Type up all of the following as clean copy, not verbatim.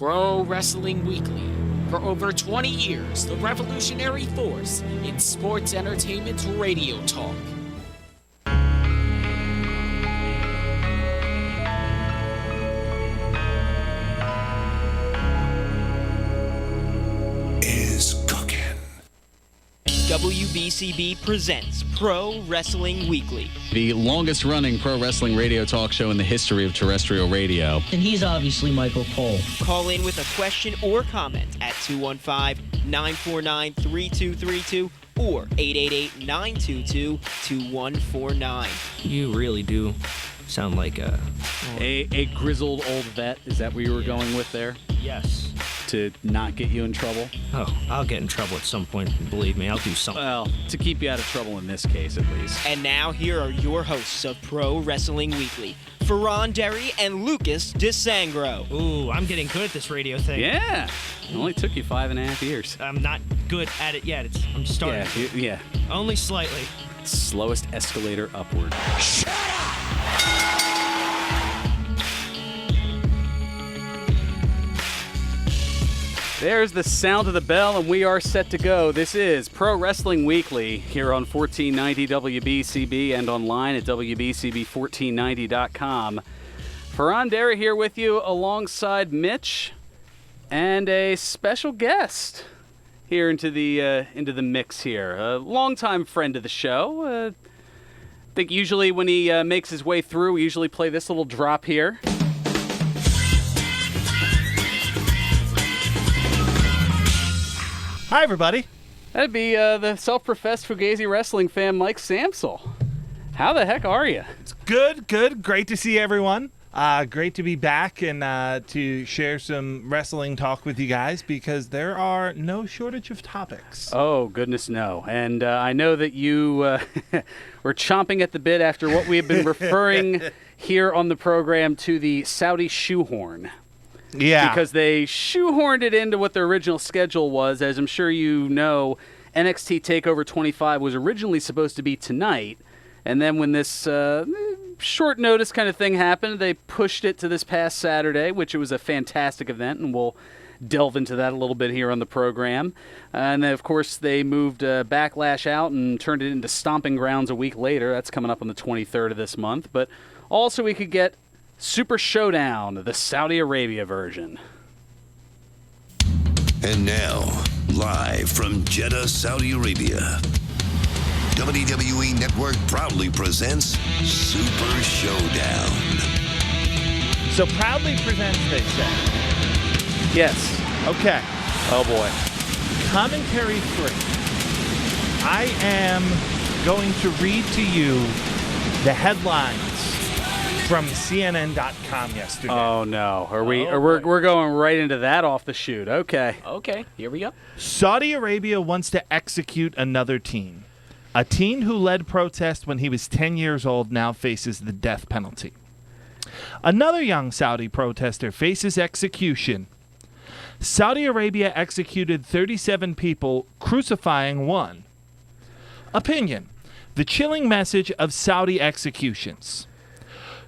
Pro Wrestling Weekly. For over 20 years, the revolutionary force in sports entertainment radio talk. Is cooking. WBCB presents Pro Wrestling Weekly, the longest-running pro wrestling radio talk show in the history of terrestrial radio. And he's obviously Michael Cole. Call in with a question or comment at 215-949-3232 or 888-922-2149. You really do sound like a grizzled old vet. Is that where you were going with there? Yes. To not get you in trouble? Oh, I'll get in trouble at some point. Believe me, I'll do something. Well, to keep you out of trouble in this case, at least. And now, here are your hosts of Pro Wrestling Weekly, Fearon Derry and Lucas DeSangro. Ooh, I'm getting good at this radio thing. Yeah. It only took you 5.5 years. I'm not good at it yet. I'm starting. Yeah. Only slightly. Slowest escalator upward. Shut up! There's the sound of the bell, and we are set to go. This is Pro Wrestling Weekly here on 1490 WBCB and online at WBCB1490.com. Fearon Derry here with you alongside Mitch and a special guest here into the mix here. A longtime friend of the show. I think usually when he makes his way through, we usually play this little drop here. Hi, everybody. That'd be the self-professed fugazi wrestling fan, Mike Samsel. How the heck are you? It's good. Great to see everyone. Great to be back and to share some wrestling talk with you guys because there are no shortage of topics. Oh, goodness, no. And I know that you were chomping at the bit after what we have been referring here on the program to the Saudi Shoehorn. Yeah. Because they shoehorned it into what their original schedule was. As I'm sure you know, NXT TakeOver 25 was originally supposed to be tonight. And then when this short notice kind of thing happened, they pushed it to this past Saturday, which it was a fantastic event, and we'll delve into that a little bit here on the program. And then, of course, they moved Backlash out and turned it into Stomping Grounds a week later. That's coming up on the 23rd of this month. But also we could get Super Showdown, the Saudi Arabia version. And now, live from Jeddah, Saudi Arabia, WWE Network proudly presents Super Showdown. So proudly presents, they say. Yes. Okay. Oh, boy. Commentary 3. I am going to read to you the headlines from CNN.com yesterday. Oh no! We're going right into that off the chute? Okay, here we go. Saudi Arabia wants to execute another teen. A teen who led protests when he was 10 years old now faces the death penalty. Another young Saudi protester faces execution. Saudi Arabia executed 37 people, crucifying one. Opinion: the chilling message of Saudi executions.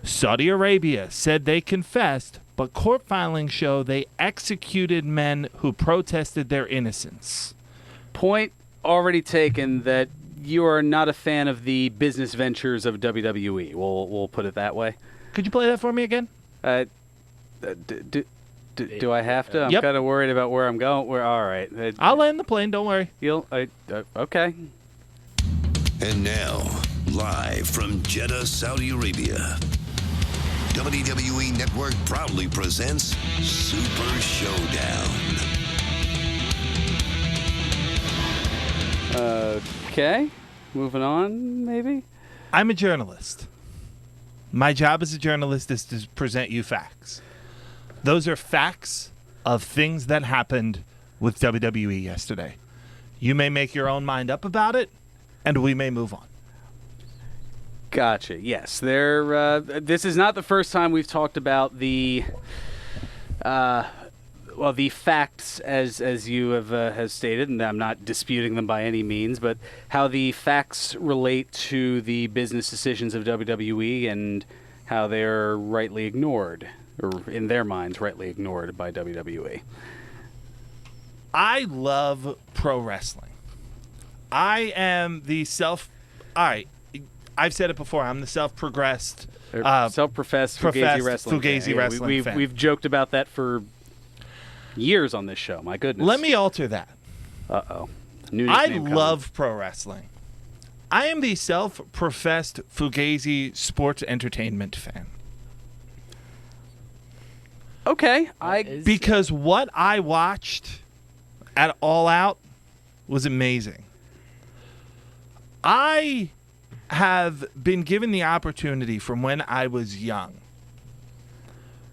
Saudi Arabia said they confessed, but court filings show they executed men who protested their innocence. Point already taken that you are not a fan of the business ventures of WWE. We'll put it that way. Could you play that for me again? Do I have to? I'm Yep. kind of worried about where I'm going. All right. I'll land the plane, don't worry. Okay. And now, live from Jeddah, Saudi Arabia, WWE Network proudly presents Super Showdown. Okay. Moving on, maybe? I'm a journalist. My job as a journalist is to present you facts. Those are facts of things that happened with WWE yesterday. You may make your own mind up about it, and we may move on. Gotcha. Yes, this is not the first time we've talked about the facts as you have stated, and I'm not disputing them by any means, but how the facts relate to the business decisions of WWE and how they're rightly ignored or in their minds, rightly ignored by WWE. I love pro wrestling. I am the I've said it before. I'm the self-professed Fugazi wrestling. Fugazi wrestling fan. We've joked about that for years on this show. My goodness. Let me alter that. Uh-oh. I love pro wrestling. I am the self-professed Fugazi sports entertainment fan. Okay. Because what I watched at All Out was amazing. I have been given the opportunity from when I was young.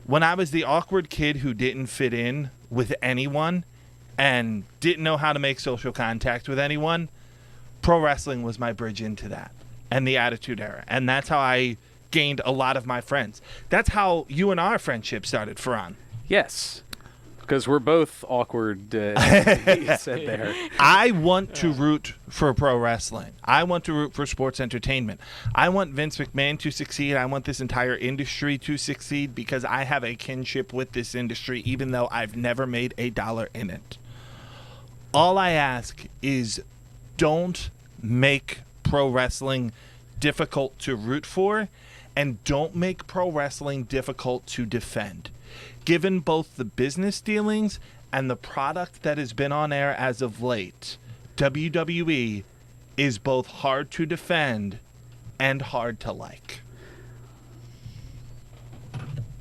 When I was the awkward kid who didn't fit in with anyone and didn't know how to make social contact with anyone, pro wrestling was my bridge into that and the Attitude Era. And that's how I gained a lot of my friends. That's how you and our friendship started, Fearon. Yes. Because we're both awkward, you said there. I want to root for pro wrestling. I want to root for sports entertainment. I want Vince McMahon to succeed. I want this entire industry to succeed because I have a kinship with this industry, even though I've never made a dollar in it. All I ask is don't make pro wrestling difficult to root for, and don't make pro wrestling difficult to defend. Given both the business dealings and the product that has been on air as of late, WWE is both hard to defend and hard to like.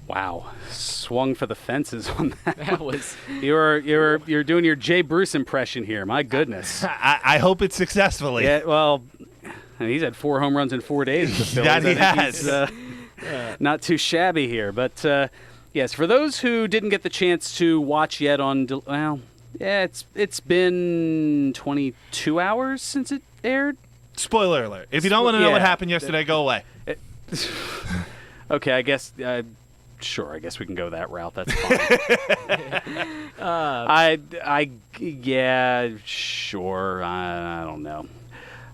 Wow, swung for the fences on that. That was You're doing your Jay Bruce impression here. My goodness. I hope it's successfully. Yeah, well, he's had 4 home runs in 4 days. With the Phillies. That he I think has. He's, not too shabby here, but yes, for those who didn't get the chance to watch yet it's been 22 hours since it aired. Spoiler alert. If you don't want to know what happened yesterday, go away. Okay, I guess. Sure, I guess we can go that route. That's fine. Yeah, sure. I don't know.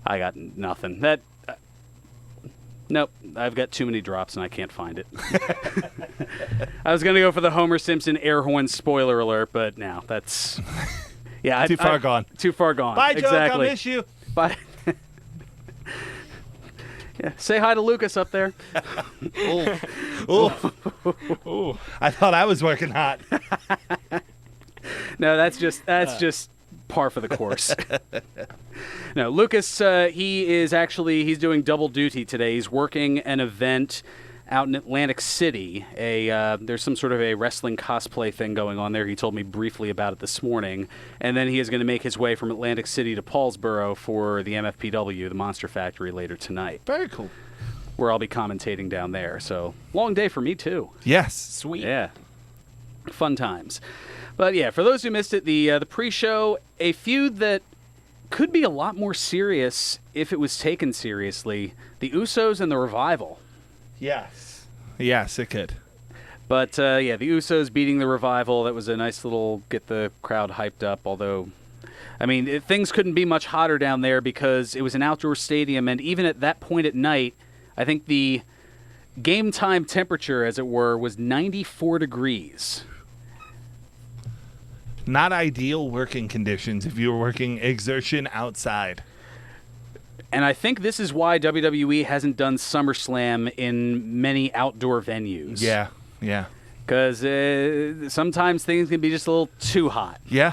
I got nothing. Nope, I've got too many drops and I can't find it. I was going to go for the Homer Simpson air horn spoiler alert, but now that's... Yeah, Too far gone. Too far gone. Bye, Joke. Exactly. I'll miss you. Bye. Yeah, say hi to Lucas up there. Ooh. I thought I was working hot. No, that's just par for the course. No, Lucas, he's doing double duty today. He's working an event out in Atlantic City. There's some sort of a wrestling cosplay thing going on there. He told me briefly about it this morning. And then he is going to make his way from Atlantic City to Paulsboro for the MFPW, the Monster Factory, later tonight. Very cool. Where I'll be commentating down there. So, long day for me, too. Yes. sweet. Yeah. Fun times. But yeah, for those who missed it, the pre-show, a feud that could be a lot more serious if it was taken seriously. The Usos and the Revival. Yes. Yes, it could. But the Usos beating the Revival, that was a nice little get the crowd hyped up, although, I mean, things couldn't be much hotter down there because it was an outdoor stadium, and even at that point at night, I think the game time temperature, as it were, was 94 degrees. Not ideal working conditions if you were working exertion outside. And I think this is why WWE hasn't done SummerSlam in many outdoor venues. Yeah. Because sometimes things can be just a little too hot. Yeah.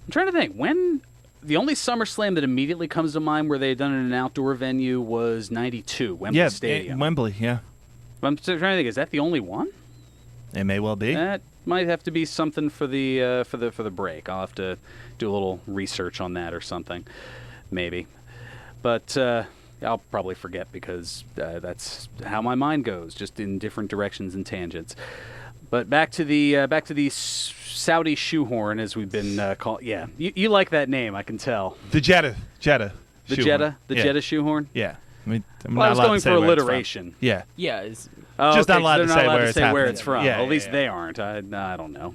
I'm trying to think. When the only SummerSlam that immediately comes to mind where they had done it in an outdoor venue was 92, Wembley Stadium. Wembley, yeah. I'm trying to think, is that the only one? It may well be. That might have to be something for the break. I'll have to do a little research on that or something, maybe. But I'll probably forget because that's how my mind goes, just in different directions and tangents. But back to the Saudi Shoehorn, as we've been called. Yeah, you like that name, I can tell. The Jeddah. The Shoehorn. Jeddah Shoehorn. Yeah. I mean, I was going for alliteration. Yeah. Yeah. It's, Just not allowed so to they're say not allowed where to it's say where happening. it's from. Yeah, At least yeah. they aren't. I don't know.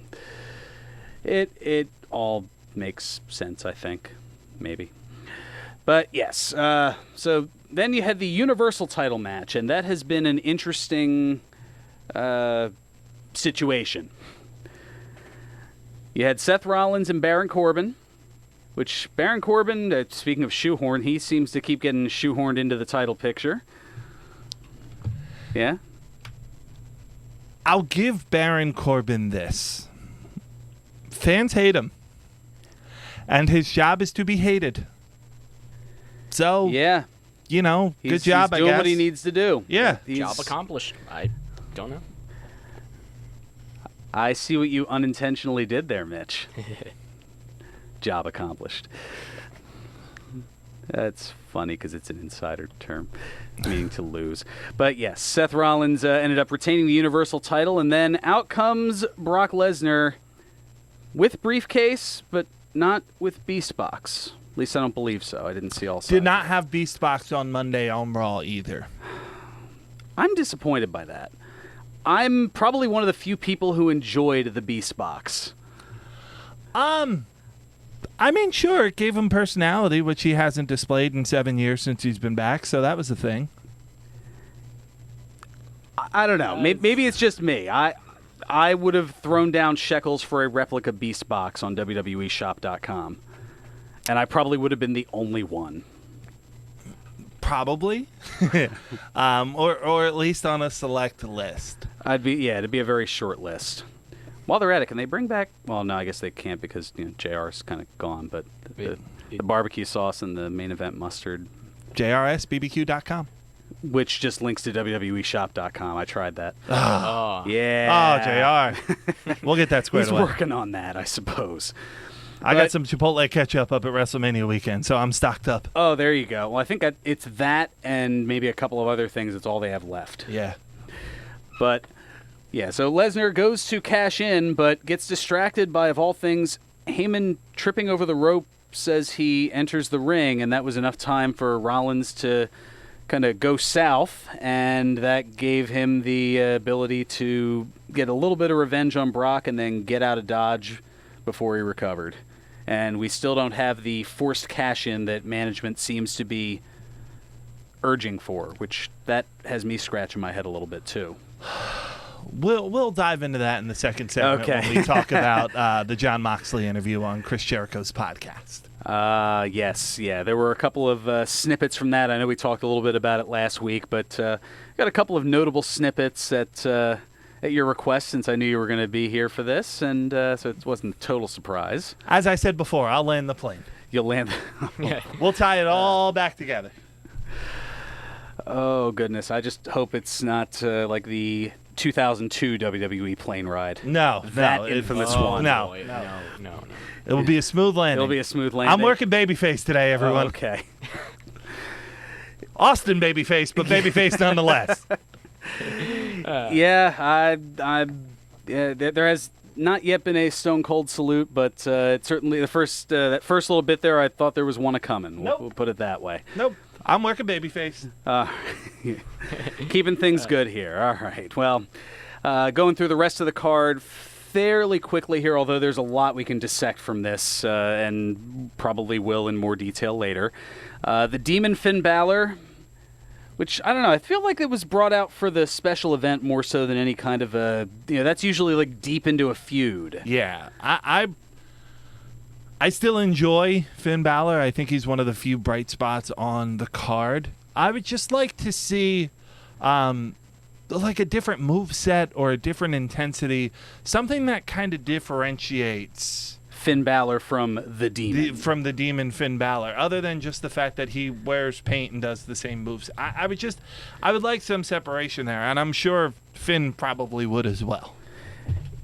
It all makes sense, I think. Maybe. But yes, so then you had the Universal title match, and that has been an interesting situation. You had Seth Rollins and Baron Corbin, which Baron Corbin, speaking of Shoehorn, he seems to keep getting shoehorned into the title picture. Yeah? I'll give Baron Corbin this. Fans hate him. And his job is to be hated. So, Yeah. you know, good job, he's doing I guess. what he needs to do. Yeah. Job accomplished. I don't know. I see what you unintentionally did there, Mitch. Job accomplished. That's funny because it's an insider term, meaning to lose. But yes, Seth Rollins ended up retaining the Universal title, and then out comes Brock Lesnar with briefcase, but not with Beast Box. At least I don't believe so. I didn't see all sides. Did not have Beast Box on Monday on Raw either. I'm disappointed by that. I'm probably one of the few people who enjoyed the Beast Box. I mean, sure, it gave him personality, which he hasn't displayed in 7 years since he's been back, so that was a thing. I don't know. Maybe it's just me. I would have thrown down shekels for a replica Beast Box on WWEshop.com, and I probably would have been the only one. Probably. or at least on a select list. It'd be a very short list. While they're at it, can they bring back? Well, no, I guess they can't because JR's kind of gone. But the barbecue sauce and the main event mustard, JRSBBQ.com. which just links to WWEshop.com. I tried that. Oh. Yeah. Oh, JR. We'll get that squared He's away. working on that, I suppose. I got some Chipotle ketchup up at WrestleMania weekend, so I'm stocked up. Oh, there you go. Well, I think it's that and maybe a couple of other things. That's all they have left. Yeah. But, yeah, so Lesnar goes to cash in, but gets distracted by, of all things, Heyman tripping over the ropes as he enters the ring, and that was enough time for Rollins to kind of go south, and that gave him the ability to get a little bit of revenge on Brock and then get out of Dodge before he recovered. And we still don't have the forced cash-in that management seems to be urging for, which that has me scratching my head a little bit too. We'll dive into that in the second segment when we talk about the Jon Moxley interview on Chris Jericho's podcast. Yes, yeah. There were a couple of snippets from that. I know we talked a little bit about it last week, but got a couple of notable snippets at your request since I knew you were going to be here for this, and so it wasn't a total surprise. As I said before, I'll land the plane. You'll land. We'll tie it all back together. Oh, goodness. I just hope it's not like the 2002 WWE plane ride. No. That infamous one. No. It will be a smooth landing. It'll be a smooth landing. I'm working babyface today, everyone. Oh, okay. Austin babyface, but babyface nonetheless. There has not yet been a Stone Cold salute, but it certainly that first little bit there, I thought there was one a coming. Nope. We'll put it that way. Nope. I'm working babyface. Keeping things good here. All right. Well, going through the rest of the card fairly quickly here, although there's a lot we can dissect from this, and probably will in more detail later. The Demon Finn Balor, which, I don't know, I feel like it was brought out for the special event more so than any kind of that's usually like deep into a feud. Yeah. I still enjoy Finn Balor. I think he's one of the few bright spots on the card. I would just like to see like a different moveset or a different intensity, something that kind of differentiates Finn Balor from the Demon. From the Demon Finn Balor, other than just the fact that he wears paint and does the same moves. I would like some separation there, and I'm sure Finn probably would as well.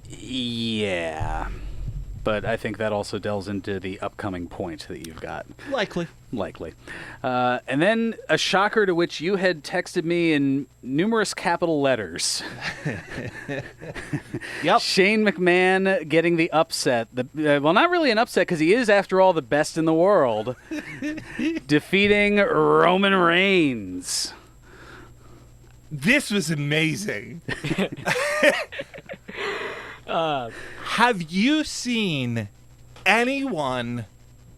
Yeah. But I think that also delves into the upcoming point that you've got. Likely. And then a shocker to which you had texted me in numerous capital letters. Yep. Shane McMahon getting the upset. Well, not really an upset because he is, after all, the best in the world. Defeating Roman Reigns. This was amazing. Have you seen anyone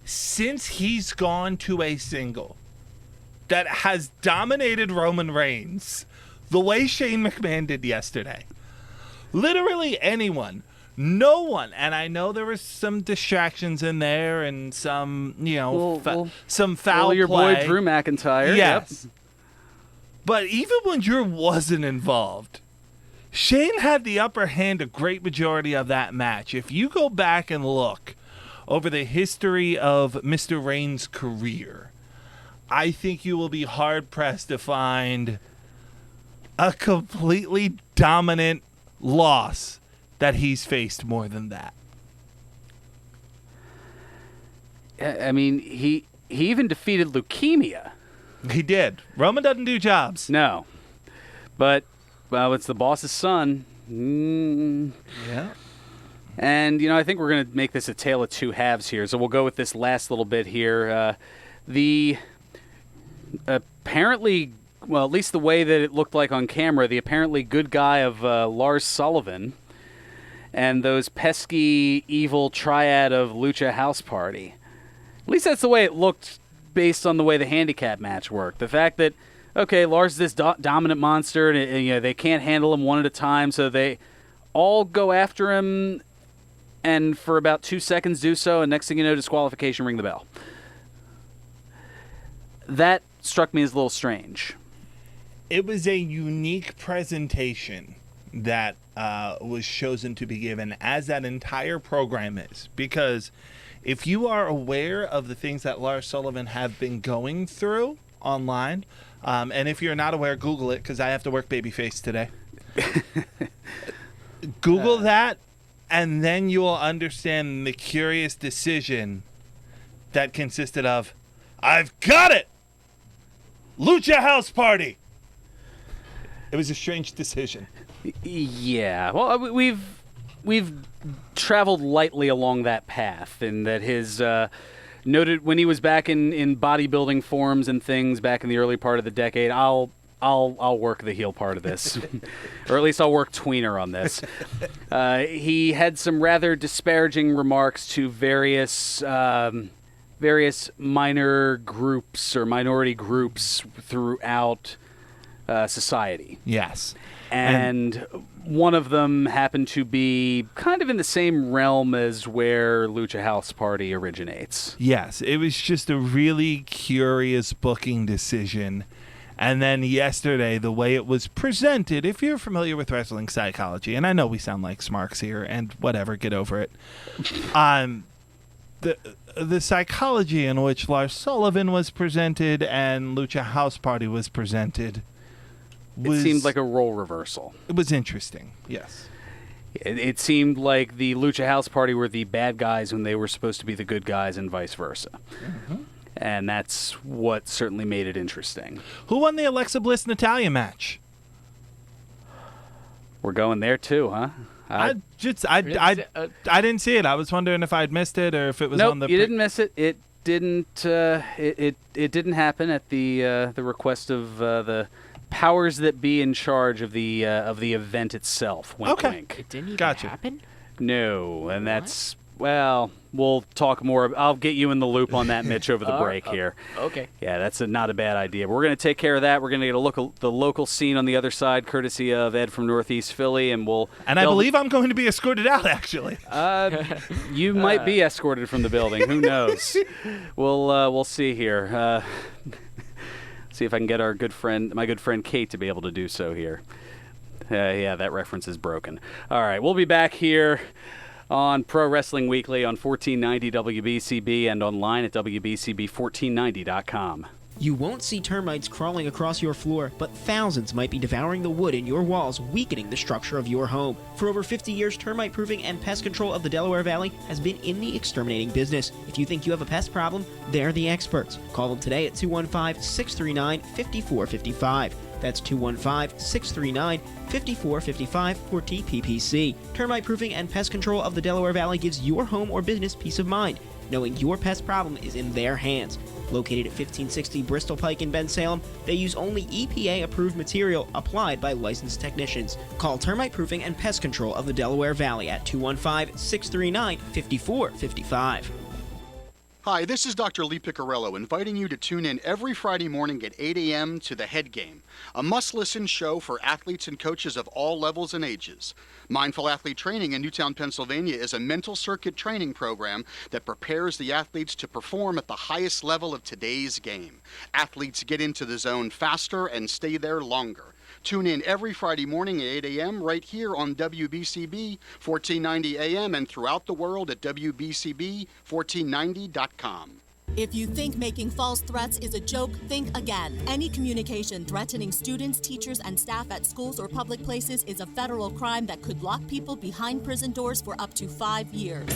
since he's gone to a single that has dominated Roman Reigns the way Shane McMahon did yesterday? Literally anyone. No one. And I know there was some distractions in there and some, some foul your play. boy Drew McIntyre. Yes. Yep. But even when Drew wasn't involved, Shane had the upper hand a great majority of that match. If you go back and look over the history of Mr. Reigns' career, I think you will be hard-pressed to find a completely dominant loss that he's faced more than that. I mean, he even defeated leukemia. He did. Roman doesn't do jobs. No. But, well, it's the boss's son. Yeah. And, I think we're going to make this a tale of two halves here. So we'll go with this last little bit here. The apparently, well, at least the way that it looked like on camera, the apparently good guy of Lars Sullivan and those pesky, evil triad of Lucha House Party. At least that's the way it looked based on the way the handicap match worked. The fact that, okay, Lars is this dominant monster, and they can't handle him one at a time, so they all go after him, and for about 2 seconds do so, and next thing you know, disqualification, ring the bell. That struck me as a little strange. It was a unique presentation that was chosen to be given, as that entire program is, because if you are aware of the things that Lars Sullivan have been going through online, and if you're not aware, Google it, because I have to work babyface today. Google that, and then you will understand the curious decision that consisted of, I've got it! Lucha House Party! It was a strange decision. Yeah, well, we've traveled lightly along that path, in that his noted when he was back in bodybuilding forums and things back in the early part of the decade. I'll work the heel part of this, or at least I'll work tweener on this. He had some rather disparaging remarks to various minor groups or minority groups throughout society. Yes. And one of them happened to be kind of in the same realm as where Lucha House Party originates. Yes, it was just a really curious booking decision. And then yesterday, the way it was presented, if you're familiar with wrestling psychology, and I know we sound like smarks here, and whatever, get over it. The psychology in which Lars Sullivan was presented and Lucha House Party was presented it seemed like a role reversal. It was interesting, yes. It seemed like the Lucha House Party were the bad guys when they were supposed to be the good guys, and vice versa. Mm-hmm. And that's what certainly made it interesting. Who won the Alexa Bliss-Natalya match? We're going there too, huh? I didn't see it. I was wondering if I'd missed it or if it was on the. Nope, you didn't miss it. It didn't. It didn't happen at the request of the powers that be in charge of the event itself. Wink, wink. It didn't even happen? No, and that's, well, we'll talk more. I'll get you in the loop on that, Mitch, over the break here. Okay. Yeah, that's not a bad idea. But we're going to take care of that. We're going to get a look at the local scene on the other side, courtesy of Ed from Northeast Philly, and we'll. And I believe I'm going to be escorted out, actually. You might be escorted from the building. Who knows? We'll see here. See if I can get my good friend Kate, to be able to do so here. Yeah, that reference is broken. All right, we'll be back here on Pro Wrestling Weekly on 1490 WBCB and online at WBCB1490.com. You won't see termites crawling across your floor, but thousands might be devouring the wood in your walls, weakening the structure of your home. For over 50 years, Termite Proofing and Pest Control of the Delaware Valley has been in the exterminating business. If you think you have a pest problem, they're the experts. Call them today at 215-639-5455. That's 215-639-5455 for TPPC. Termite Proofing and Pest Control of the Delaware Valley gives your home or business peace of mind, knowing your pest problem is in their hands. Located at 1560 Bristol Pike in Bensalem, they use only EPA-approved material applied by licensed technicians. Call Termite Proofing and Pest Control of the Delaware Valley at 215-639-5455. Hi, this is Dr. Lee Piccarello inviting you to tune in every Friday morning at 8 a.m. to The Head Game, a must-listen show for athletes and coaches of all levels and ages. Mindful Athlete Training in Newtown, Pennsylvania is a mental circuit training program that prepares the athletes to perform at the highest level of today's game. Athletes get into the zone faster and stay there longer. Tune in every Friday morning at 8 a.m. right here on WBCB 1490 AM and throughout the world at WBCB1490.com. If you think making false threats is a joke, think again. Any communication threatening students, teachers, and staff at schools or public places is a federal crime that could lock people behind prison doors for up to 5 years.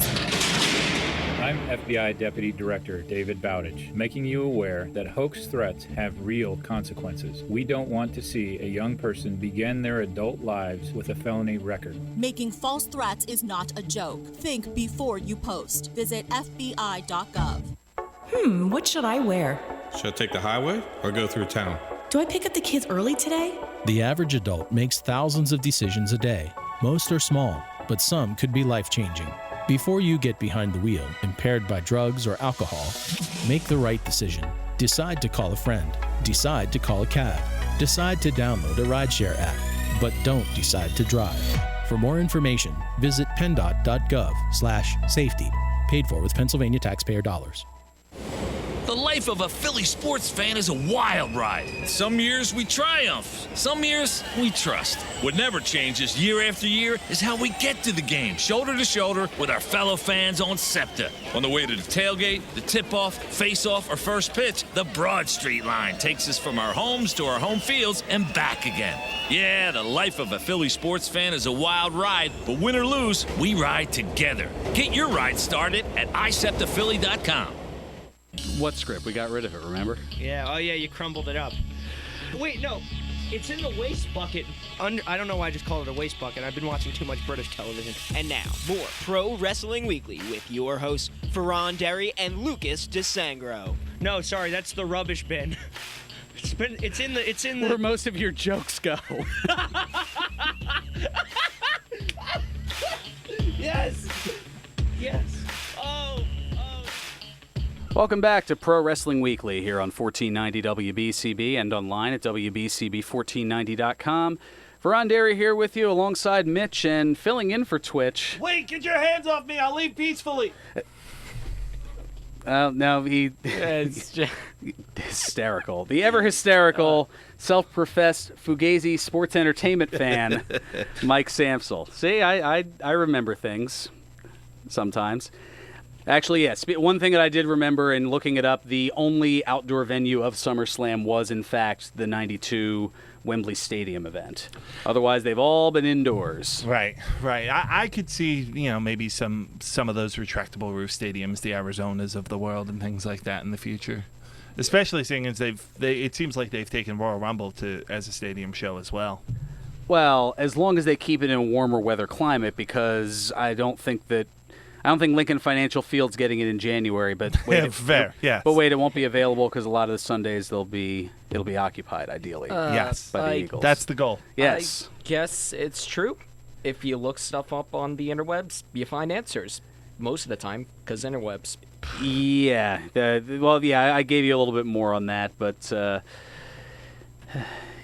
I'm FBI Deputy Director David Bowditch, making you aware that hoax threats have real consequences. We don't want to see a young person begin their adult lives with a felony record. Making false threats is not a joke. Think before you post. Visit FBI.gov. What should I wear? Should I take the highway or go through town? Do I pick up the kids early today? The average adult makes thousands of decisions a day. Most are small, but some could be life-changing. Before you get behind the wheel, impaired by drugs or alcohol, make the right decision. Decide to call a friend. Decide to call a cab. Decide to download a rideshare app. But don't decide to drive. For more information, visit PennDOT.gov/safety. Paid for with Pennsylvania taxpayer dollars. The life of a Philly sports fan is a wild ride. Some years we triumph, some years we trust. What never changes year after year is how we get to the game, shoulder to shoulder with our fellow fans on SEPTA. On the way to the tailgate, the tip-off, face-off, or first pitch, the Broad Street line takes us from our homes to our home fields and back again. Yeah, the life of a Philly sports fan is a wild ride, but win or lose, we ride together. Get your ride started at iseptaphilly.com. What script? We got rid of it, remember? Yeah, oh yeah, you crumbled it up. Wait, no, it's in the waste bucket. I don't know why I just called it a waste bucket. I've been watching too much British television. And now, more Pro Wrestling Weekly with your hosts, Fearon Derry and Lucas DeSangro. No, sorry, that's the rubbish bin. It's in the... Where most of your jokes go. Yes! Yes! Oh! Welcome back to Pro Wrestling Weekly here on 1490 WBCB and online at WBCB1490.com. Fearon Derry here with you alongside Mitch and filling in for Twitch. Wait, get your hands off me. I'll leave peacefully. No, it's hysterical. The ever hysterical, self-professed Fugazi sports entertainment fan, Mike Samsel. See, I remember things sometimes. Actually, yes. One thing that I did remember in looking it up, the only outdoor venue of SummerSlam was, in fact, the 92 Wembley Stadium event. Otherwise, they've all been indoors. Right. I could see, maybe some of those retractable roof stadiums, the Arizonas of the world and things like that in the future. Especially seeing as it seems like they've taken Royal Rumble as a stadium show as well. Well, as long as they keep it in a warmer weather climate, because I don't think Lincoln Financial Field's getting it in January, but wait, fair, yes. But wait, it won't be available because a lot of the Sundays it'll be by the Eagles. That's the goal. Yes, I guess it's true. If you look stuff up on the interwebs, you find answers most of the time because interwebs. Yeah. I gave you a little bit more on that, but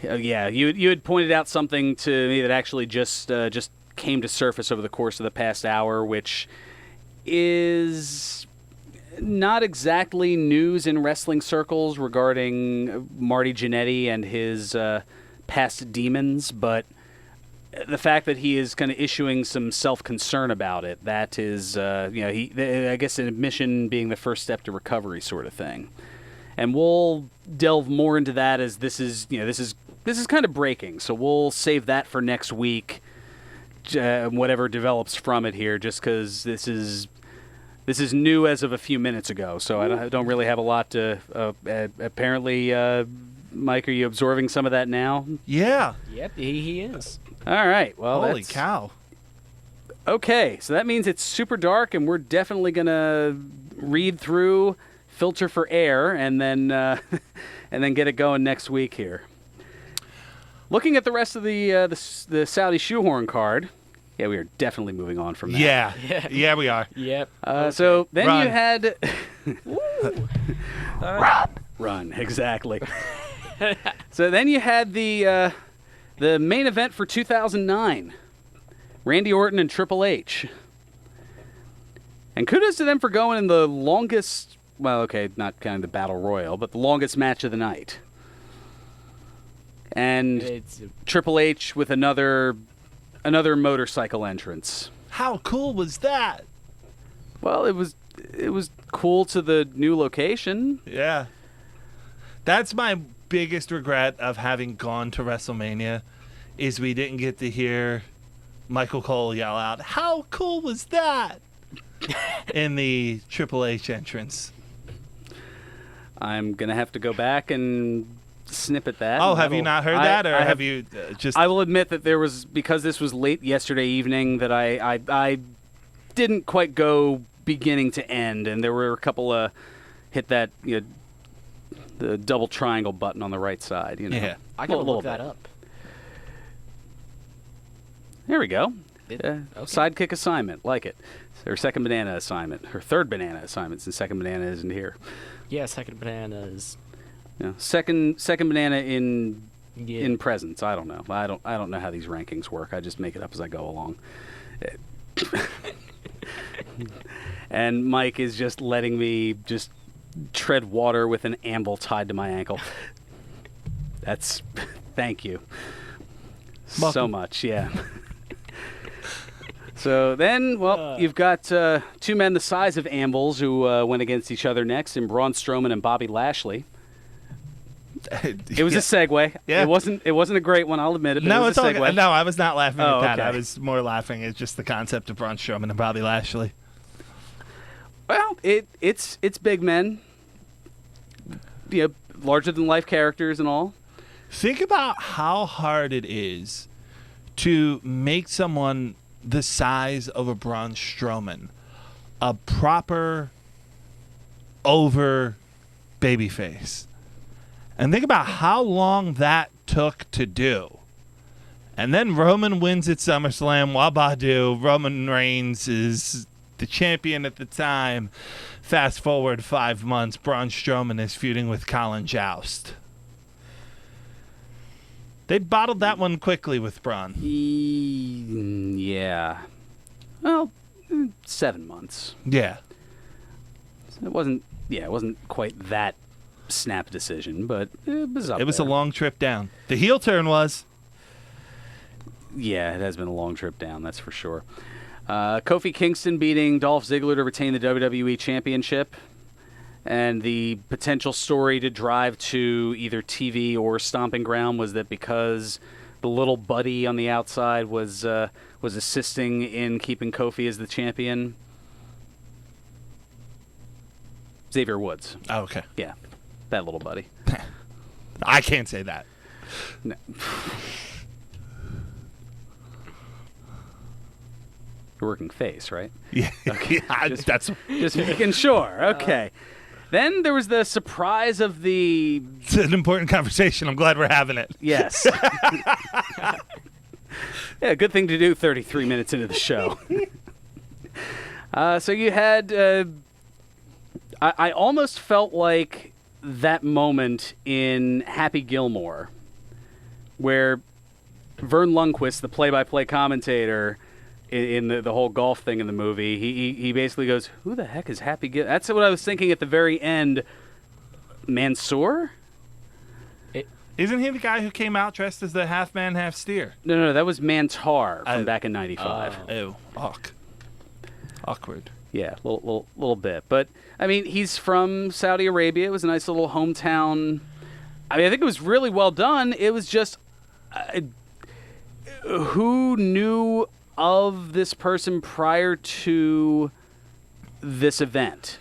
yeah, you had pointed out something to me that actually just came to surface over the course of the past hour, which is not exactly news in wrestling circles regarding Marty Jannetty and his past demons, but the fact that he is kind of issuing some self-concern about it, that is, I guess an admission being the first step to recovery sort of thing. And we'll delve more into that as this is kind of breaking, so we'll save that for next week, whatever develops from it here, just because this is new as of a few minutes ago, so I don't really have a lot to... apparently, Mike, are you absorbing some of that now? Yeah. Yep, he is. All right, well, holy cow. Okay, so that means it's super dark, and we're definitely going to read through, filter for air, and then get it going next week here. Looking at the rest of the Saudi Shoehorn card... Yeah, we are definitely moving on from that. Yeah, we are. Yep. So then Run. you had... Run, exactly. So then you had the main event for 2009, Randy Orton and Triple H. And kudos to them for going in the longest, well, okay, not kind of the Battle Royal, but the longest match of the night. And Triple H with another motorcycle entrance. How cool was that? Well, it was cool to the new location. Yeah. That's my biggest regret of having gone to WrestleMania, is we didn't get to hear Michael Cole yell out, "How cool was that?" in the Triple H entrance. I'm going to have to go back and snip at that. Oh, have you not heard that? Or have you just... I will admit that there was, because this was late yesterday evening, that I didn't quite go beginning to end, and there were a couple of hit that, the double triangle button on the right side. Yeah. I gotta look that up. There we go. Okay. Sidekick assignment, like it. Or second banana assignment, or third banana assignment, since second banana isn't here. Yeah, second banana is. Yeah, second banana in presence. I don't know. I don't know how these rankings work. I just make it up as I go along. And Mike is just letting me just tread water with an amble tied to my ankle. That's thank you so much. Yeah. So then, you've got two men the size of ambles who went against each other next in Braun Strowman and Bobby Lashley. It was a segue. Yeah. It wasn't a great one, I'll admit it. But No, it was it's a all segue. good. No, I was not laughing at that. Okay. I was more laughing at just the concept of Braun Strowman and Bobby Lashley. Well, it's big men, larger than life characters and all. Think about how hard it is to make someone the size of a Braun Strowman a proper over babyface. And think about how long that took to do. And then Roman wins at SummerSlam. Wabadu, Roman Reigns is the champion at the time. Fast forward 5 months, Braun Strowman is feuding with Colin Joust. They bottled that one quickly with Braun. Yeah. Well, 7 months. Yeah. It wasn't quite that snap decision, but it was up It was there. a long trip down. The heel turn was. Yeah, it has been a long trip down, that's for sure. Kofi Kingston beating Dolph Ziggler to retain the WWE Championship. And the potential story to drive to either TV or Stomping Ground was that because the little buddy on the outside was assisting in keeping Kofi as the champion. Xavier Woods. Oh, okay. Yeah, that little buddy. I can't say that. No. You're working face, right? Yeah. Okay. Yeah, that's just making sure. Okay. Then there was the surprise of the... It's an important conversation. I'm glad we're having it. Yes. Yeah, good thing to do 33 minutes into the show. So you had... I almost felt like that moment in Happy Gilmore where Vern Lundquist, the play-by-play commentator... in the whole golf thing in the movie, he basically goes, "Who the heck is Happy Gilmore?" That's what I was thinking at the very end. Mansoor? Isn't he the guy who came out dressed as the half man, half steer? No, that was Mantar from back in '95. Awkward. Yeah, little bit. But, I mean, he's from Saudi Arabia. It was a nice little hometown. I mean, I think it was really well done. It was just, who knew of this person prior to this event?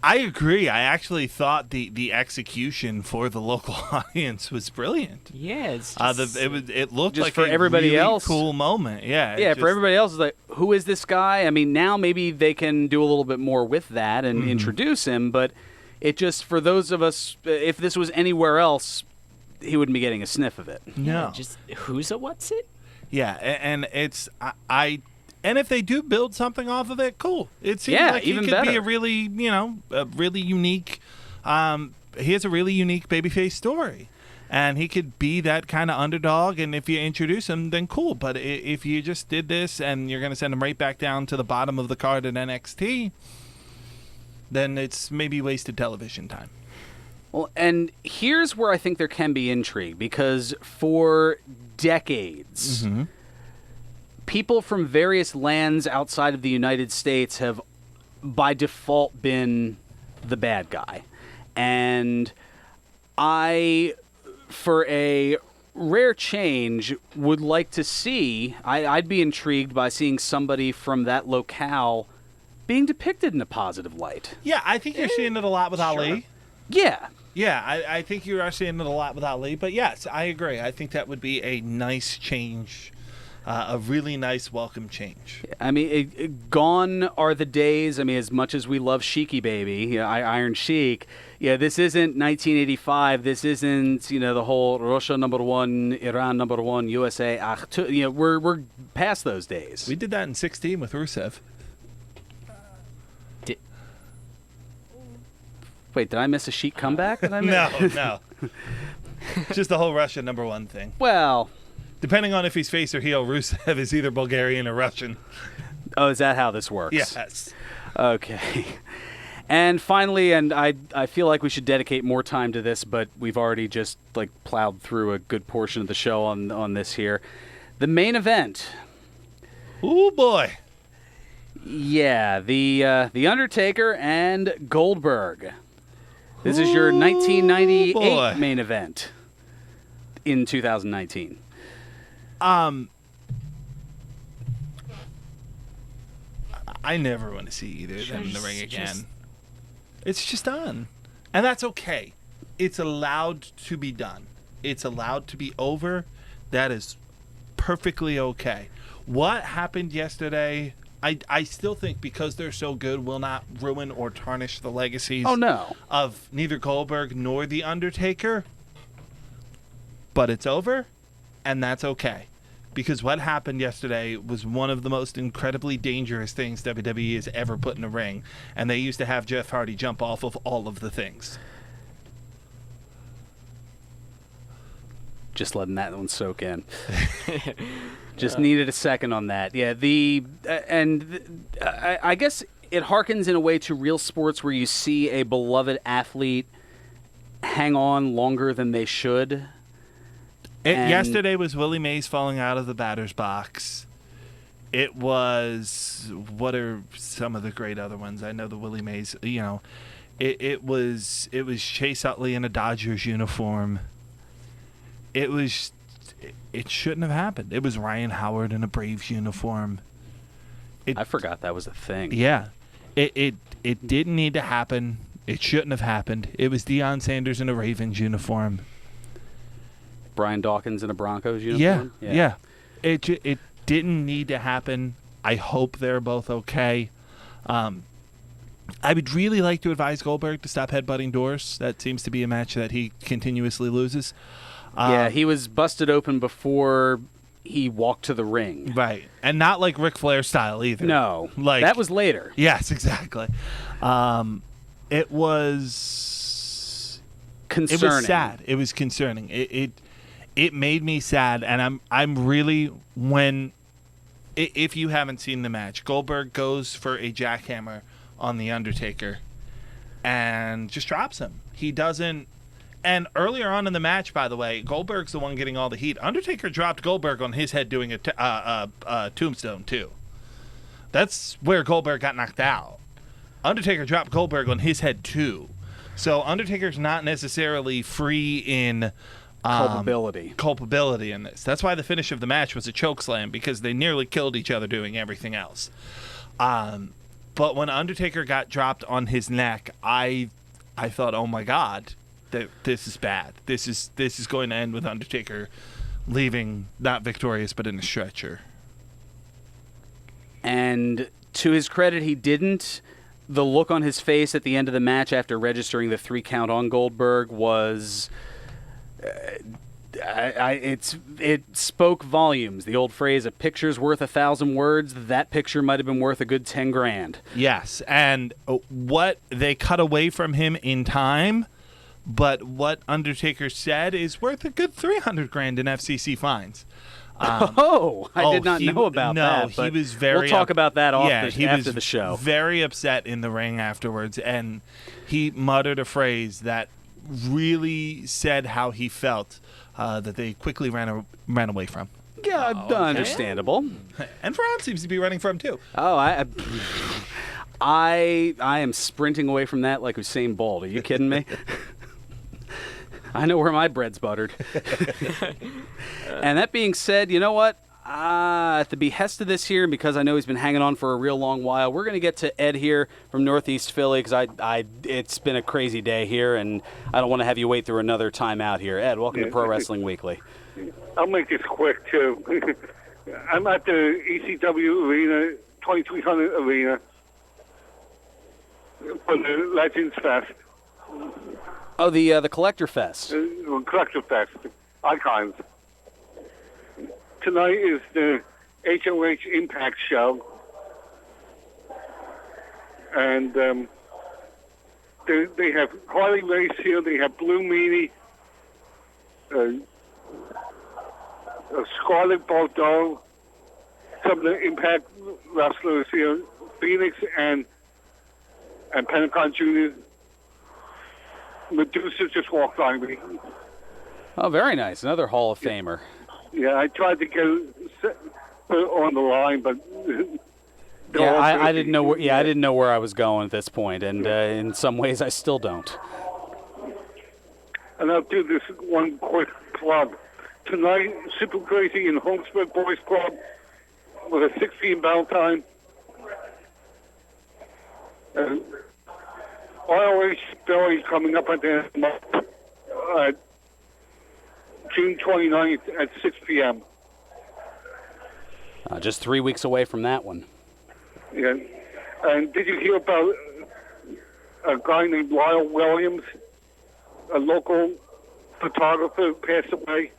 I agree. I actually thought the execution for the local audience was brilliant. Yeah, it's just, it looked just like for a everybody really else cool moment. Yeah, Yeah, for everybody else, it's like, who is this guy? I mean, now maybe they can do a little bit more with that and introduce him, but it just, for those of us, if this was anywhere else, he wouldn't be getting a sniff of it. No. Just who's a what's it? Yeah, and it's I And if they do build something off of it, cool. It seems like he could be a really, a really unique. He has a really unique babyface story, and he could be that kind of underdog. And if you introduce him, then cool. But if you just did this and you're going to send him right back down to the bottom of the card at NXT, then it's maybe wasted television time. Well, and here's where I think there can be intrigue, because for decades, people from various lands outside of the United States have, by default, been the bad guy. And I, for a rare change, would like to see, I'd be intrigued by seeing somebody from that locale being depicted in a positive light. Yeah, I think you're seeing it a lot with Ali. Yeah. Yeah, I think you are seeing it a lot with Ali. But yes, I agree. I think that would be a nice change, a really nice welcome change. I mean, gone are the days. I mean, as much as we love Sheiky Baby, Iron Sheik, this isn't 1985. This isn't, the whole Russia #1, Iran #1, USA. We're past those days. We did that in 2016 with Rusev. Wait, did I miss a Sheik comeback? No. Just the whole Russia #1 thing. Well, depending on if he's face or heel, Rusev is either Bulgarian or Russian. Oh, is that how this works? Yes. Okay. And finally, and I feel like we should dedicate more time to this, but we've already just plowed through a good portion of the show on this here. The main event. Ooh, boy. Yeah, the Undertaker and Goldberg. This is your 1998 main event in 2019. I never want to see either of them in the ring again. It's just done. And that's okay. It's allowed to be done. It's allowed to be over. That is perfectly okay. What happened yesterday, I still think, because they're so good, will not ruin or tarnish the legacies of neither Goldberg nor The Undertaker. But it's over, and that's okay. Because what happened yesterday was one of the most incredibly dangerous things WWE has ever put in a ring. And they used to have Jeff Hardy jump off of all of the things. Just letting that one soak in. Just needed a second on that. Yeah, I guess it harkens in a way to real sports where you see a beloved athlete hang on longer than they should. Yesterday was Willie Mays falling out of the batter's box. It was, what are some of the great other ones? I know the Willie Mays, it was Chase Utley in a Dodgers uniform. It shouldn't have happened. It was Ryan Howard in a Braves uniform. I forgot that was a thing. Yeah. It didn't need to happen. It shouldn't have happened. It was Deion Sanders in a Ravens uniform. Brian Dawkins in a Broncos uniform? Yeah. It didn't need to happen. I hope they're both okay. I would really like to advise Goldberg to stop headbutting doors. That seems to be a match that he continuously loses. Yeah, he was busted open before he walked to the ring. Right. And not like Ric Flair style either. No. That was later. Yes, exactly. It was concerning. It was sad. It was concerning. It made me sad, and I'm really, if you haven't seen the match, Goldberg goes for a jackhammer on The Undertaker and just drops him. He doesn't. And earlier on in the match, by the way, Goldberg's the one getting all the heat. Undertaker dropped Goldberg on his head doing a tombstone, too. That's where Goldberg got knocked out. Undertaker dropped Goldberg on his head, too. So Undertaker's not necessarily free in culpability in this. That's why the finish of the match was a chokeslam, because they nearly killed each other doing everything else. But when Undertaker got dropped on his neck, I thought, oh my God, this is bad. This is going to end with Undertaker leaving not victorious but in a stretcher. And to his credit, he didn't. The look on his face at the end of the match after registering the 3 count on Goldberg was it spoke volumes. The old phrase, "A picture's worth 1,000 words." That picture might have been worth a good 10 grand. Yes, and what they cut away from him in time, but what Undertaker said is worth a good 300 grand in FCC fines. I did not know about that. No, he was very. We'll talk about that after the show. Very upset in the ring afterwards, and he muttered a phrase that really said how he felt that they quickly ran away from. Yeah, understandable. And Fearon seems to be running from too. Oh, I am sprinting away from that like Usain Bolt. Are you kidding me? I know where my bread's buttered. And that being said, you know what? At the behest of this here, and because I know he's been hanging on for a real long while, we're going to get to Ed here from Northeast Philly, because it's been a crazy day here, and I don't want to have you wait through another time out here. Ed, welcome to Pro Wrestling Weekly. I'll make this quick, too. I'm at the ECW Arena, 2300 Arena, for the Legends Fest. Oh, the Collector Fest. Collector Fest. Icons. Tonight is the HOH Impact show. And they have Harley Race here. They have Blue Meanie, Scarlett Bordeaux, some of the Impact wrestlers here, Phoenix and Pentagon Jr. Medusa just walked by me. Oh, very nice. Another Hall of Famer. Yeah, I tried to get her on the line, but yeah, I didn't know. I didn't know where I was going at this point, and in some ways, I still don't. And I'll do this one quick plug. Tonight, Super Crazy in Holmesburg Boys Club with a 16 bell time. ROH Philly coming up at the end of the month, June 29th at 6 p.m. Just 3 weeks away from that one. Yeah. And did you hear about a guy named Lyle Williams, a local photographer, passed away?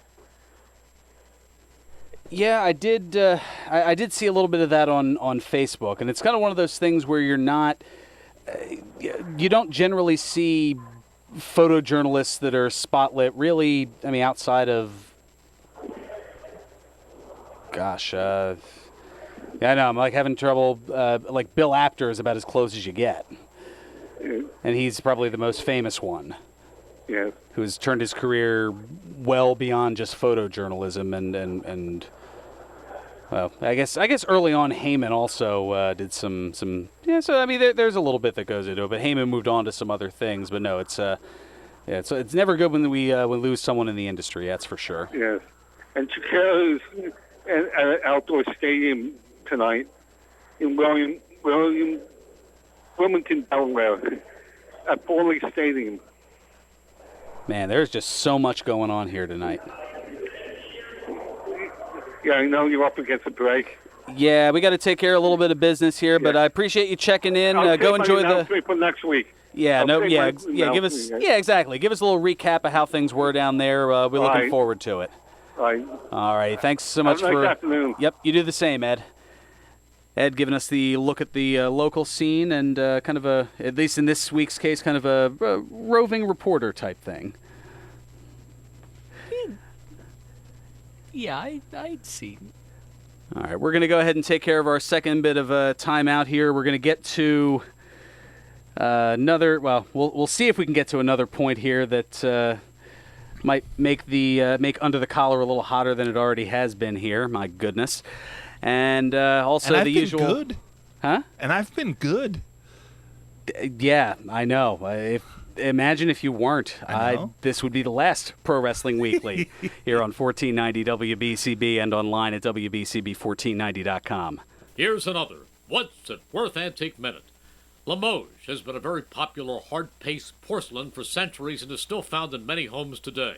Yeah, I did. I did see a little bit of that on Facebook, and it's kind of one of those things where you're not. You don't generally see photojournalists that are spotlit, really. I mean, outside of, gosh, yeah, I know I'm like having trouble. Like Bill Apter is about as close as you get, and he's probably the most famous one. Yeah. Who's turned his career well beyond just photojournalism and well, I guess early on Heyman also did some yeah. So I mean, there's a little bit that goes into it, but Heyman moved on to some other things. But no, it's it's never good when we lose someone in the industry. That's for sure. Yes, and Chicago's at an outdoor stadium tonight in Wilmington, Delaware, at Borley Stadium. Man, there's just so much going on here tonight. Yeah, I know you're up against a break. Yeah, we got to take care of a little bit of business here, but I appreciate you checking in. Go enjoy the. For next week. Yeah, give us. Yeah, exactly. Give us a little recap of how things were down there. We're looking forward to it. All right. Thanks so much Have a nice afternoon. Yep, you do the same, Ed. Ed giving us the look at the local scene and kind of a, at least in this week's case, kind of a roving reporter type thing. Yeah, I'd see. All right, we're going to go ahead and take care of our second bit of time out here. We're going to get to another, well, we'll see if we can get to another point here that might make Under the Collar a little hotter than it already has been here. My goodness. And also and the usual. I've been good. Huh? And I've been good. Yeah, I know. Imagine if you weren't. This would be the last Pro Wrestling Weekly here on 1490 WBCB and online at WBCB1490.com. Here's another What's It Worth Antique Minute. Limoges has been a very popular hard-paced porcelain for centuries and is still found in many homes today.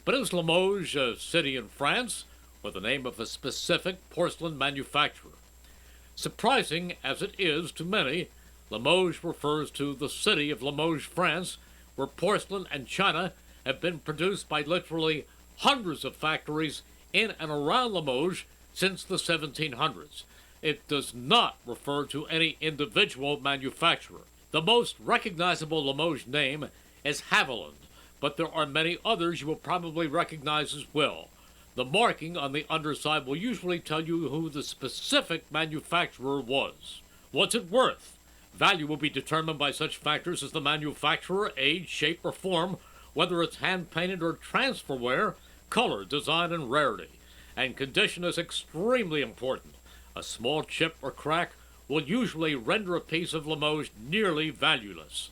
But is Limoges a city in France or the name of a specific porcelain manufacturer? Surprising as it is to many, Limoges refers to the city of Limoges, France, where porcelain and china have been produced by literally hundreds of factories in and around Limoges since the 1700s. It does not refer to any individual manufacturer. The most recognizable Limoges name is Haviland, but there are many others you will probably recognize as well. The marking on the underside will usually tell you who the specific manufacturer was. What's it worth? Value will be determined by such factors as the manufacturer, age, shape, or form, whether it's hand-painted or transferware, color, design, and rarity. And condition is extremely important. A small chip or crack will usually render a piece of Limoges nearly valueless.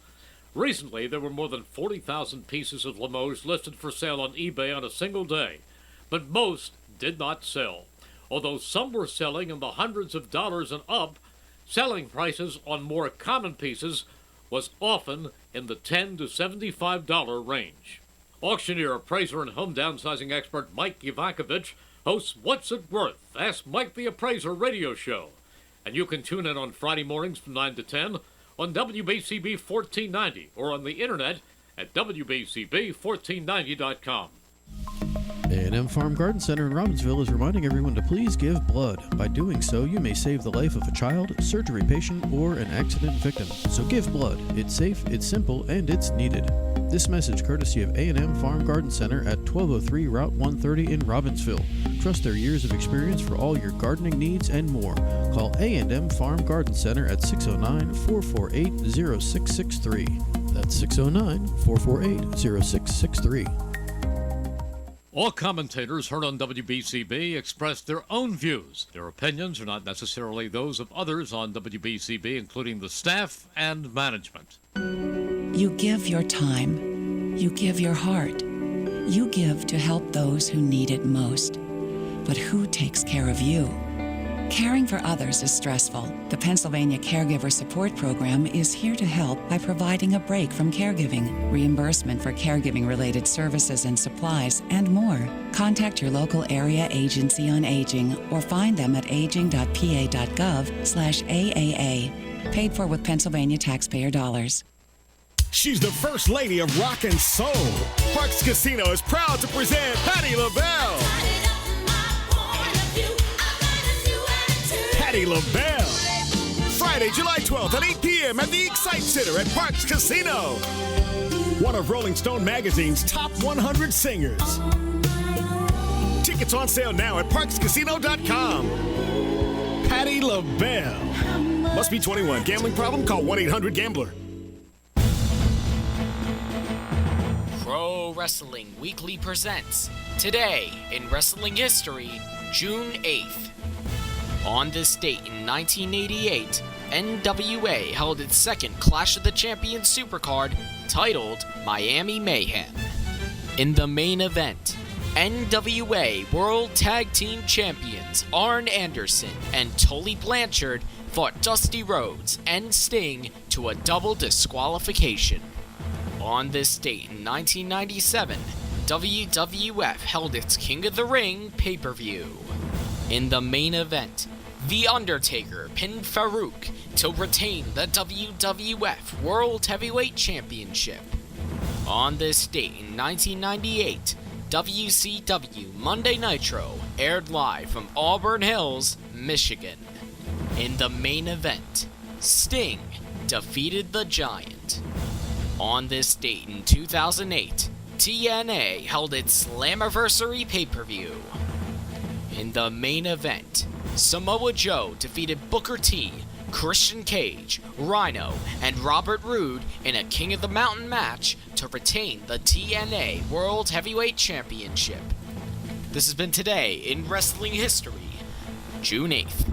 Recently, there were more than 40,000 pieces of Limoges listed for sale on eBay on a single day, but most did not sell. Although some were selling in the hundreds of dollars and up, selling prices on more common pieces was often in the $10 to $75 range. Auctioneer, appraiser, and home downsizing expert Mike Ivakovich hosts What's It Worth? Ask Mike the Appraiser radio show. And you can tune in on Friday mornings from 9 to 10 on WBCB 1490 or on the internet at WBCB1490.com. A&M Farm Garden Center in Robbinsville is reminding everyone to please give blood. By doing so, you may save the life of a child, surgery patient, or an accident victim. So give blood. It's safe, it's simple, and it's needed. This message courtesy of A&M Farm Garden Center at 1203 Route 130 in Robbinsville. Trust their years of experience for all your gardening needs and more. Call A&M Farm Garden Center at 609-448-0663. That's 609-448-0663. All commentators heard on WBCB express their own views. Their opinions are not necessarily those of others on WBCB, including the staff and management. You give your time. You give your heart. You give to help those who need it most. But who takes care of you? Caring for others is stressful. The Pennsylvania Caregiver Support Program is here to help by providing a break from caregiving, reimbursement for caregiving-related services and supplies, and more. Contact your local area agency on aging or find them at aging.pa.gov/AAA. Paid for with Pennsylvania taxpayer dollars. She's the first lady of rock and soul. Parks Casino is proud to present Patti LaBelle. Patti LaBelle. Friday, July 12th at 8 p.m. at the Excite Center at Parks Casino. One of Rolling Stone magazine's top 100 singers. Tickets on sale now at parkscasino.com. Patti LaBelle. Must be 21. Gambling problem? Call 1-800-GAMBLER. Pro Wrestling Weekly presents Today in Wrestling History, June 8th. On this date in 1988, NWA held its second Clash of the Champions Supercard titled Miami Mayhem. In the main event, NWA World Tag Team Champions Arn Anderson and Tully Blanchard fought Dusty Rhodes and Sting to a double disqualification. On this date in 1997, WWF held its King of the Ring pay-per-view. In the main event, The Undertaker pinned Farouk to retain the WWF World Heavyweight Championship. On this date in 1998, WCW Monday Nitro aired live from Auburn Hills, Michigan. In the main event, Sting defeated the Giant. On this date in 2008, TNA held its Slammiversary pay-per-view. In the main event, Samoa Joe defeated Booker T, Christian Cage, Rhino, and Robert Roode in a King of the Mountain match to retain the TNA World Heavyweight Championship. This has been Today in Wrestling History, June 8th.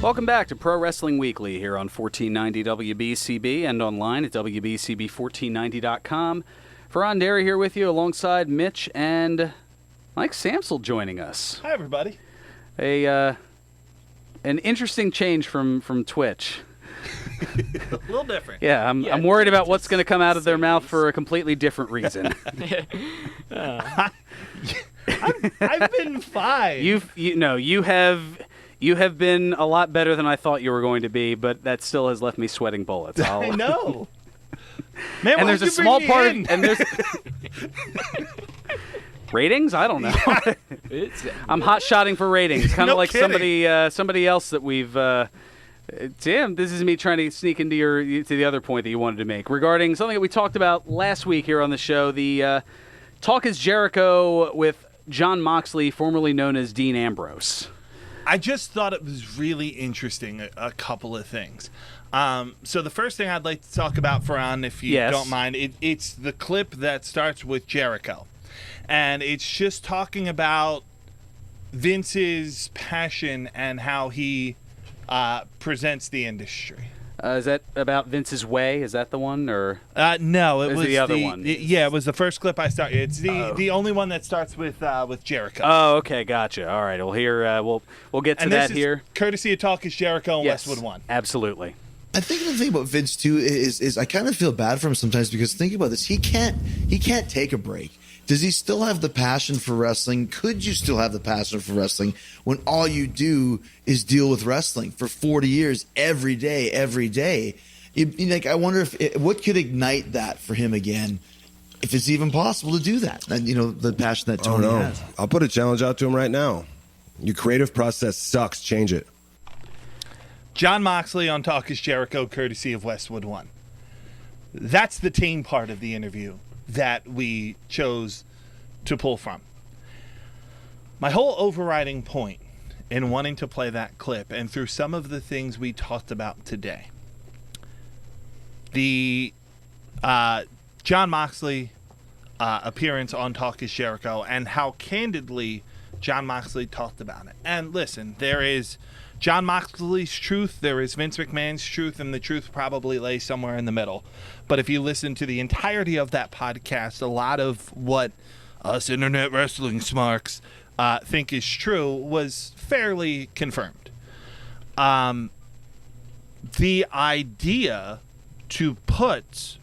Welcome back to Pro Wrestling Weekly here on 1490 WBCB and online at WBCB1490.com. Fearon Derry here with you alongside Mitch and Mike Samsel joining us. Hi, everybody. An interesting change from Twitch. A little different. Yeah, I'm worried about what's going to come out of their mouth for a completely different reason. I've been fine. You have You have been a lot better than I thought you were going to be, but that still has left me sweating bullets. I know. Man, and why'd there's a you small bring me part in? of, and there's ratings. I don't know. I'm hot-shotting for ratings, kind of No like kidding. somebody else that we've. Damn, this is me trying to sneak into the other point that you wanted to make regarding something that we talked about last week here on the show. The Talk is Jericho with Jon Moxley, formerly known as Dean Ambrose. I just thought it was really interesting, a couple of things. So the first thing I'd like to talk about, Fearon, if you don't mind, it's the clip that starts with Jericho. And it's just talking about Vince's passion and how he presents the industry. Is that about Vince's way? Is that the one, or no? It was the other one. It was the first clip I started. It's the only one that starts with Jericho. Oh, okay, gotcha. All right, well here we'll get to and that this here. Is courtesy of Talk is Jericho and Yes, Westwood One. Absolutely. I think the thing about Vince too is I kind of feel bad for him sometimes because think about this, he can't take a break. Does he still have the passion for wrestling? Could you still have the passion for wrestling when all you do is deal with wrestling for 40 years every day? I wonder if what could ignite that for him again, if it's even possible to do that. And the passion that Tony has. I'll put a challenge out to him right now. Your creative process sucks. Change it. Jon Moxley on Talk is Jericho, courtesy of Westwood One. That's the team part of the interview that we chose to pull from. My whole overriding point in wanting to play that clip, and through some of the things we talked about today, the Jon Moxley appearance on Talk is Jericho and how candidly Jon Moxley talked about it. And listen, there is Jon Moxley's truth, there is Vince McMahon's truth, and the truth probably lays somewhere in the middle. But if you listen to the entirety of that podcast, a lot of what us internet wrestling smarks think is true was fairly confirmed. The idea to put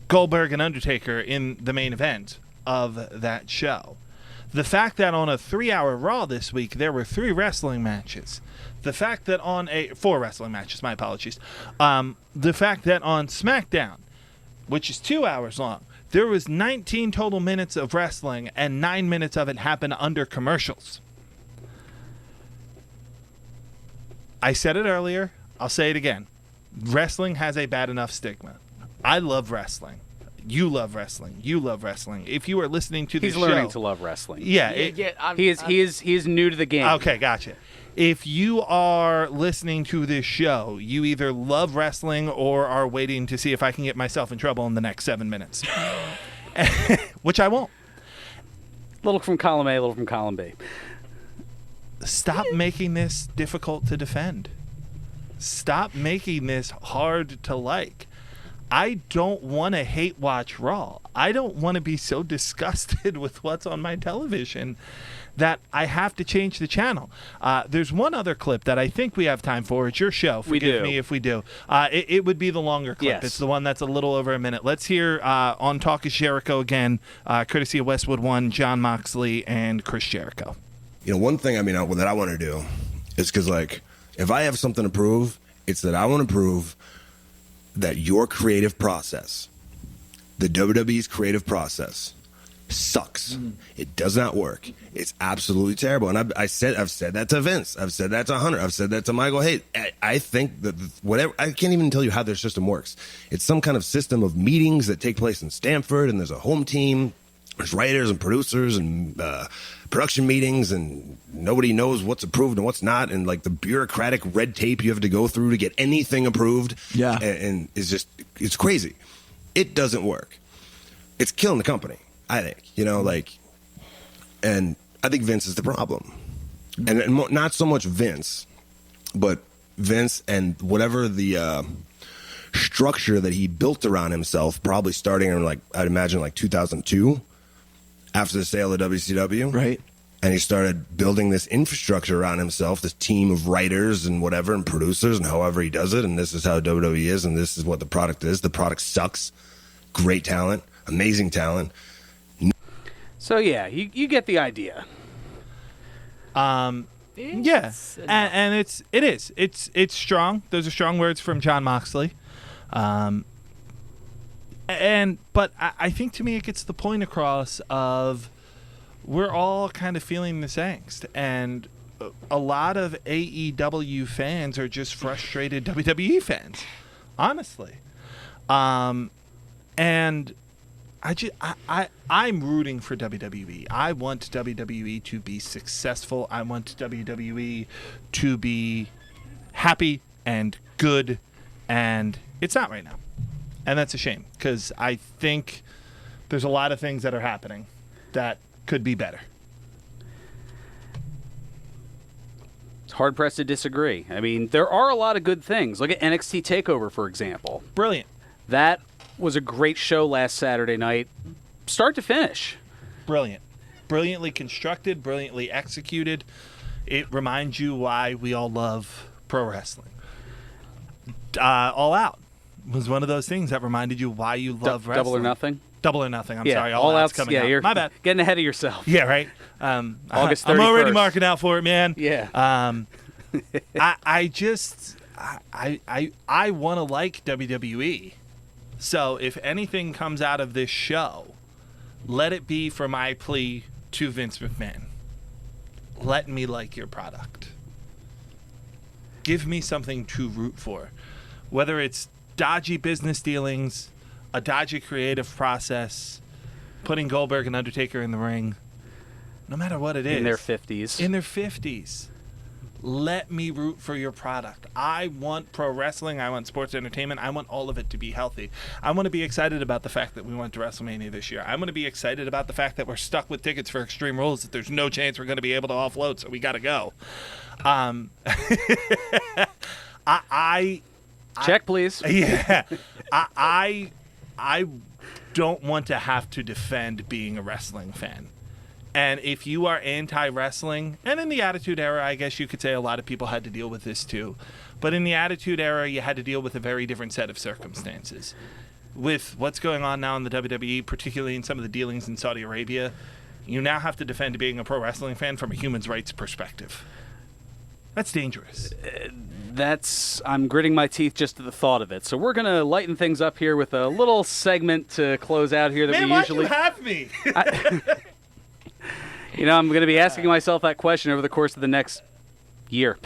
Goldberg and Undertaker in the main event of that show, the fact that on a 3-hour Raw this week there were 3 wrestling matches, the fact that on 4 wrestling matches, my apologies, the fact that on SmackDown, which is 2 hours long, there was 19 total minutes of wrestling and 9 minutes of it happened under commercials. I said it earlier, I'll say it again. Wrestling has a bad enough stigma. I love wrestling. You love wrestling. You love wrestling. If you are listening to this show, he's learning to love wrestling. Yeah, he is new to the game. Okay, gotcha. If you are listening to this show, you either love wrestling or are waiting to see if I can get myself in trouble in the next 7 minutes, which I won't. Little from column A, little from column B. Stop making this difficult to defend. Stop making this hard to like. I don't want to hate watch Raw. I don't want to be so disgusted with what's on my television that I have to change the channel. There's one other clip that I think we have time for. It's your show. Forgive me if we do. It would be the longer clip. Yes. It's the one that's a little over a minute. Let's hear on Talk is Jericho again, courtesy of Westwood One, Jon Moxley, and Chris Jericho. One thing that I want to do is because, if I have something to prove, it's that I want to prove that your creative process, the WWE's creative process, sucks. It does not work. It's absolutely terrible. And I've said that to Vince. I've said that to Hunter. I've said that to Michael. Hey, I think that whatever, I can't even tell you how their system works. It's some kind of system of meetings that take place in Stamford, and there's a home team. There's writers and producers and production meetings, and nobody knows what's approved and what's not, and the bureaucratic red tape you have to go through to get anything approved. Yeah, and it's crazy. It doesn't work. It's killing the company, I think. And I think Vince is the problem, and not so much Vince, but Vince and whatever the structure that he built around himself, probably starting in I'd imagine 2002. After the sale of WCW. Right. And he started building this infrastructure around himself, this team of writers and whatever, and producers, and however he does it. And this is how WWE is, and this is what the product is. The product sucks. Great talent. Amazing talent. So, yeah, you get the idea. and it's strong. Those are strong words from John Moxley. But I think to me it gets the point across of we're all kind of feeling this angst, and a lot of AEW fans are just frustrated WWE fans, honestly. And I'm rooting for WWE. I want WWE to be successful. I want WWE to be happy and good, and it's not right now. And that's a shame, because I think there's a lot of things that are happening that could be better. It's hard-pressed to disagree. I mean, there are a lot of good things. Look at NXT TakeOver, for example. Brilliant. That was a great show last Saturday night, start to finish. Brilliant. Brilliantly constructed, brilliantly executed. It reminds you why we all love pro wrestling. All Out was one of those things that reminded you why you love wrestling. Double or Nothing? Double or Nothing. I'm yeah, sorry. All Out's coming out. You're My bad. Getting ahead of yourself. Yeah, right. August 31st. I'm already marking out for it, man. Yeah. I want to like WWE. So if anything comes out of this show, let it be for my plea to Vince McMahon. Let me like your product. Give me something to root for. Whether it's dodgy business dealings, a dodgy creative process, putting Goldberg and Undertaker in the ring, no matter what it is. In their 50s. In their 50s. Let me root for your product. I want pro wrestling. I want sports entertainment. I want all of it to be healthy. I want to be excited about the fact that we went to WrestleMania this year. I want to be excited about the fact that we're stuck with tickets for Extreme Rules, that there's no chance we're going to be able to offload, so we got to go. Check, please. Yeah. I don't want to have to defend being a wrestling fan. And if you are anti-wrestling, and in the Attitude Era, I guess you could say a lot of people had to deal with this too. But in the Attitude Era, you had to deal with a very different set of circumstances. With what's going on now in the WWE, particularly in some of the dealings in Saudi Arabia, you now have to defend being a pro wrestling fan from a human rights perspective. That's dangerous. I'm gritting my teeth just at the thought of it. So we're going to lighten things up here with a little segment to close out here that we usually... why you have me? I'm going to be asking myself that question over the course of the next year.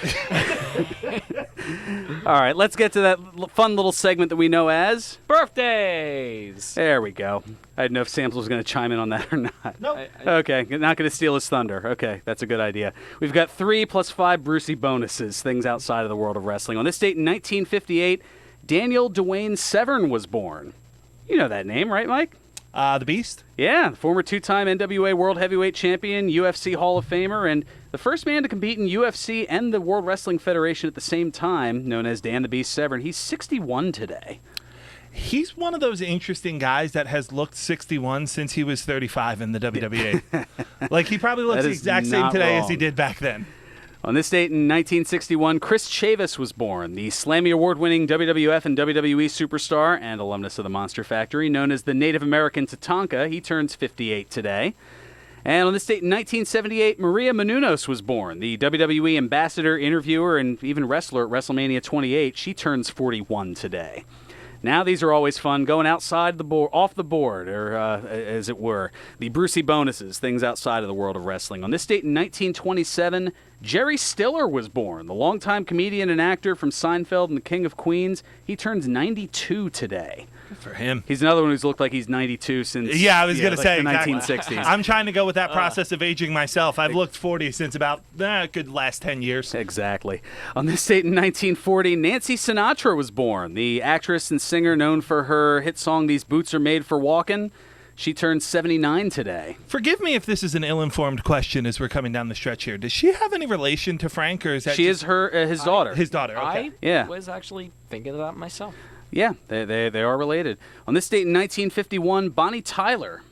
All right, let's get to that fun little segment that we know as Birthdays. There we go. I didn't know if Samsel was going to chime in on that or not. Nope. Okay, not going to steal his thunder. Okay, that's a good idea. We've got 3 plus 5 Brucey bonuses, things outside of the world of wrestling. On this date in 1958, Daniel Dwayne Severn was born. You know that name, right, Mike? The Beast? Yeah, former 2-time NWA World Heavyweight Champion, UFC Hall of Famer, and the first man to compete in UFC and the World Wrestling Federation at the same time, known as Dan the Beast Severn. He's 61 today. He's one of those interesting guys that has looked 61 since he was 35 in the WWE. Like, he probably looks the exact same today as he did back then. On this date in 1961, Chris Chavis was born, the Slammy Award-winning WWF and WWE superstar and alumnus of the Monster Factory, known as the Native American Tatanka. He turns 58 today. And on this date in 1978, Maria Menounos was born, the WWE ambassador, interviewer, and even wrestler at WrestleMania 28. She turns 41 today. Now these are always fun, going outside the board, off the board, or as it were. The Brucey bonuses, things outside of the world of wrestling. On this date in 1927, Jerry Stiller was born, the longtime comedian and actor from Seinfeld and The King of Queens. He turns 92 today. Good for him. He's another one who's looked like he's 92 since I was going to say the exactly. 1960s. I'm trying to go with that process of aging myself. I've looked 40 since about good last 10 years. Exactly. On this date in 1940, Nancy Sinatra was born, the actress and singer known for her hit song These Boots Are Made for Walkin'. She turns 79 today. Forgive me if this is an ill-informed question as we're coming down the stretch here. Does she have any relation to Frank, or is that she is his daughter? His daughter, okay. I was actually thinking of that myself. Yeah, they are related. On this date in 1951, Bonnie Tyler,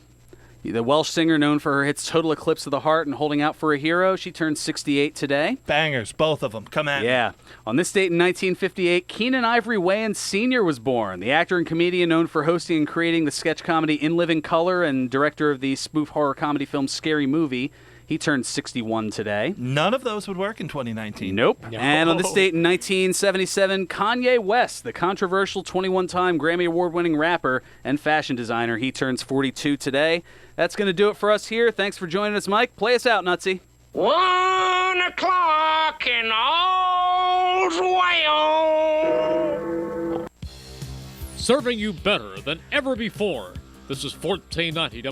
the Welsh singer known for her hits Total Eclipse of the Heart and Holding Out for a Hero, she turns 68 today. Bangers, both of them. Come at me. Yeah. On this date in 1958, Keenan Ivory Wayans Sr. was born, the actor and comedian known for hosting and creating the sketch comedy In Living Color and director of the spoof horror comedy film Scary Movie. He turned 61 today. None of those would work in 2019. Nope. No. And on this date in 1977, Kanye West, the controversial 21-time Grammy Award-winning rapper and fashion designer, he turns 42 today. That's going to do it for us here. Thanks for joining us, Mike. Play us out, Nutsy. 1 o'clock in all's well. Serving you better than ever before. This is 1490